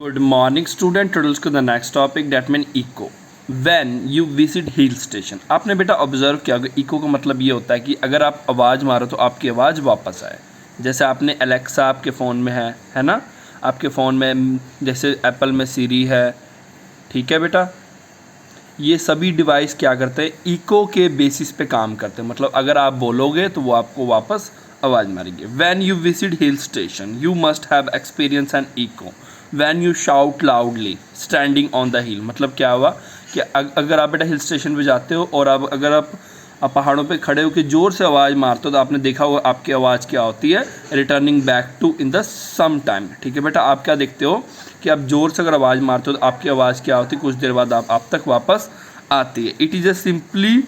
Good morning student, today to the next topic that mean echo. When you visit hill station, आपने बेटा observe किया होगा eco का मतलब ये होता है कि अगर आप आवाज़ मारो तो आपकी आवाज़ वापस आए। जैसे आपने एलेक्सा आपके फ़ोन में है ना, आपके फ़ोन में जैसे एप्पल में सीरी है, ठीक है बेटा। ये सभी डिवाइस क्या करते हैं, इको के बेसिस पे काम करते हैं। मतलब अगर आप बोलोगे तो वो आपको वापस आवाज़ मारेंगे। When you visit hill station you must have experience an echo when you shout loudly standing on the hill. मतलब क्या हुआ कि अगर आप बेटा हिल स्टेशन पे जाते हो और अगर आप पहाड़ों पे खड़े होकर ज़ोर से आवाज़ मारते हो तो आपने देखा होगा आपकी आवाज़ क्या होती है, returning back to in the same time. ठीक है बेटा, आप क्या देखते हो कि आप ज़ोर से अगर आवाज़ मारते हो तो आपकी आवाज़ क्या होती है, कुछ देर बाद आप तक वापस आती है। It is a simply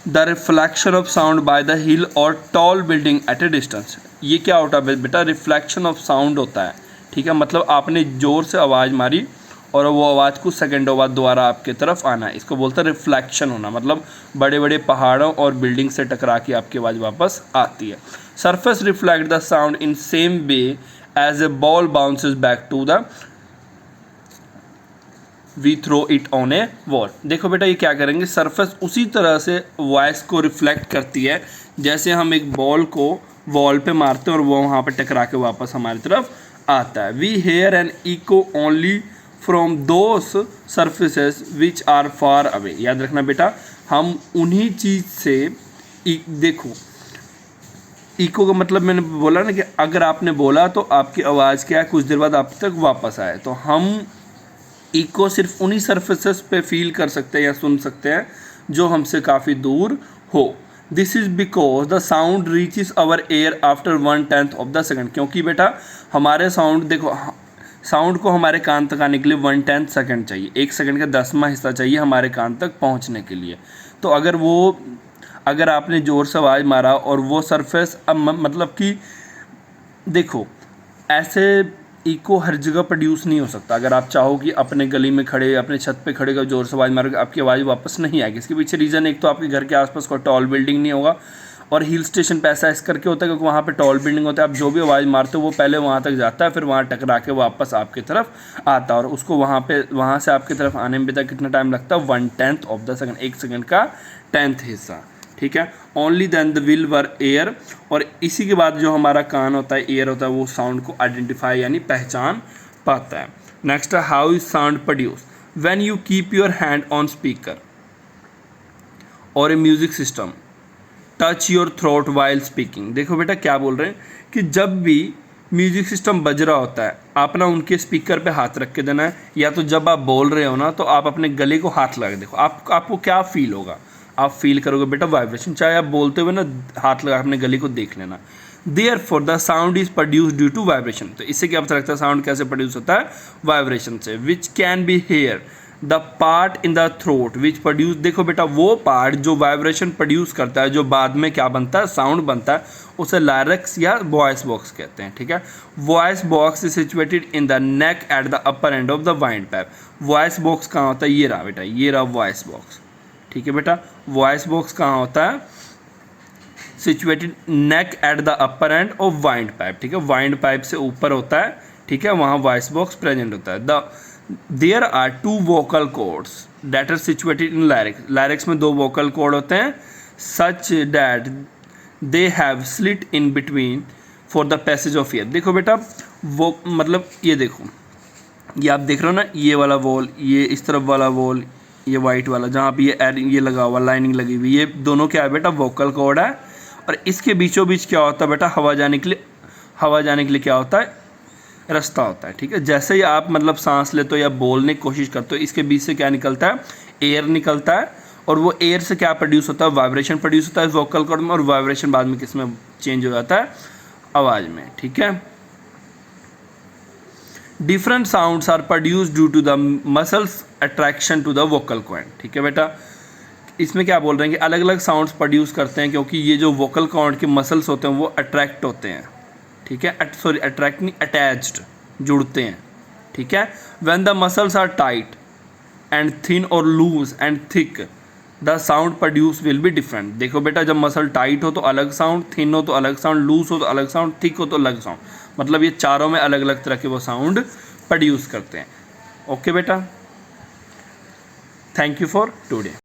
the reflection of sound by the hill और tall building at a distance. ये क्या होता है बेटा, रिफ्लेक्शन ऑफ साउंड होता है। ठीक है, मतलब आपने ज़ोर से आवाज़ मारी और वो आवाज़ कुछ सेकंडों बाद दोबारा आपके तरफ आना है, इसको बोलते हैं रिफ्लेक्शन होना। मतलब बड़े बड़े पहाड़ों और बिल्डिंग से टकरा के आपकी आवाज़ वापस आती है। Surface reflect the sound in same way as a ball bounces back to the we throw it on a wall. देखो बेटा ये क्या करेंगे, सरफेस उसी तरह से वॉइस को रिफ्लेक्ट करती है जैसे हम एक बॉल को वॉल पे मारते हैं और वो वहाँ पे टकरा के वापस हमारी तरफ आता है। We hear an echo only from those surfaces which are far away. याद रखना बेटा, हम उन्हीं चीज़ से देखो इको का मतलब मैंने बोला ना कि अगर आपने बोला तो आपकी आवाज़ क्या है, कुछ देर बाद आप तक वापस आए। तो हम इको सिर्फ उन्हीं सर्फेसेस पे फील कर सकते हैं या सुन सकते हैं जो हमसे काफ़ी दूर हो। This is because the sound reaches our ear after 1/10 of the second. क्योंकि बेटा हमारे साउंड देखो, साउंड को हमारे कान तक आने के लिए 1/10 सेकंड चाहिए, 1 सेकंड का 10वां हिस्सा चाहिए हमारे कान तक पहुंचने के लिए। तो अगर आपने ज़ोर से आवाज़ मारा और वो सरफेस मतलब कि देखो ऐसे इको हर जगह प्रोड्यूस नहीं हो सकता। अगर आप चाहो कि अपने गली में खड़े अपने छत पे खड़े कर ज़ोर से आवाज़ मारोगे, आपकी आवाज़ वापस नहीं आएगी। इसके पीछे रीज़न एक तो आपके घर के आसपास कोई टॉल बिल्डिंग नहीं होगा, और हिल स्टेशन पे ऐसा इस करके होता है क्योंकि वहाँ पे टॉल बिल्डिंग होता है। आप जो भी आवाज़ मारते हो वो पहले वहाँ तक जाता है, फिर वहाँ टकरा के वापस आपकी तरफ आता है, और उसको वहाँ से आपकी तरफ आने में भी तक कितना टाइम लगता है, 1/10 ऑफ द सेकंड, 1 सेकंड का 10th हिस्सा। ठीक है, only then the will were air. और इसी के बाद जो हमारा कान होता है, एयर होता है, वो साउंड को आइडेंटिफाई यानी पहचान पाता है। नेक्स्ट है how is sound produce. When you keep your hand on speaker और a music system touch your throat while speaking. देखो बेटा क्या बोल रहे हैं कि जब भी म्यूजिक सिस्टम बज रहा होता है आप ना उनके स्पीकर पे हाथ रख के देना है, या तो जब आप बोल रहे हो ना तो आप अपने गले को हाथ लगा के देखो, आपको क्या फील होगा। आप फील करोगे बेटा वाइब्रेशन, चाहे आप बोलते हुए ना हाथ लगा अपने गले को देख लेना। Therefore the sound is produce due to vibration. तो इससे क्या पता लगता है साउंड कैसे प्रोड्यूस होता है, वाइब्रेशन से। Which can be here the part in the throat which produce. देखो बेटा वो पार्ट जो वाइब्रेशन प्रोड्यूस करता है, जो बाद में क्या बनता है, साउंड बनता है, उसे लायरेक्स या वॉइस बॉक्स कहते हैं। ठीक है, voice box is situated in the neck at the upper end of the wind pipe. Voice box कहाँ होता है, ये रहा बेटा, ये रहा वॉइस बॉक्स। ठीक है बेटा, वॉइस बॉक्स कहाँ होता है, situated neck at the upper end of wind pipe. ठीक है, वाइंड पाइप से ऊपर होता है, ठीक है, वहाँ वॉइस बॉक्स प्रेजेंट होता है। There are 2 vocal cords that are situated in larynx. Larynx में 2 वोकल कॉर्ड होते हैं, such that they have slit in between for the passage of air. देखो बेटा वो मतलब ये देखो, ये आप देख रहे हो ना, ये वाला वॉल, ये इस तरफ वाला वॉल, ये वाइट वाला जहाँ पे ये लगा हुआ लाइनिंग लगी हुई, ये दोनों क्या है बेटा, वोकल कॉर्ड है। और इसके बीचों बीच क्या होता है बेटा, हवा जाने के लिए क्या होता है, रास्ता होता है। ठीक है, जैसे ही आप मतलब सांस लेते हो या बोलने की कोशिश करते हो, इसके बीच से क्या निकलता है, एयर निकलता है, और वो एयर से क्या प्रोड्यूस होता है, वाइब्रेशन प्रोड्यूस होता है वोकल कॉर्ड में, और वाइब्रेशन बाद में किस में चेंज हो जाता है, आवाज़ में। ठीक है, different sounds are produce due to the muscles attraction to the vocal cord. ठीक है बेटा, इसमें क्या बोल रहे हैं कि अलग अलग साउंड्स प्रोड्यूस करते हैं क्योंकि ये जो वोकल कॉर्ड के मसल्स होते हैं वो अट्रैक्ट होते हैं। ठीक है, सॉरी अट्रैक्ट नहीं, अटैच्ड, जुड़ते हैं। ठीक है, when the muscles are tight and thin और loose and thick the sound produce will be different. देखो बेटा जब मसल टाइट हो तो अलग साउंड, थिन हो तो अलग साउंड, लूज हो तो अलग साउंड, थिक हो तो अलग साउंड। मतलब ये चारों में अलग अलग तरह के वो साउंड प्रोड्यूस करते हैं। ओके बेटा, थैंक यू फॉर टुडे।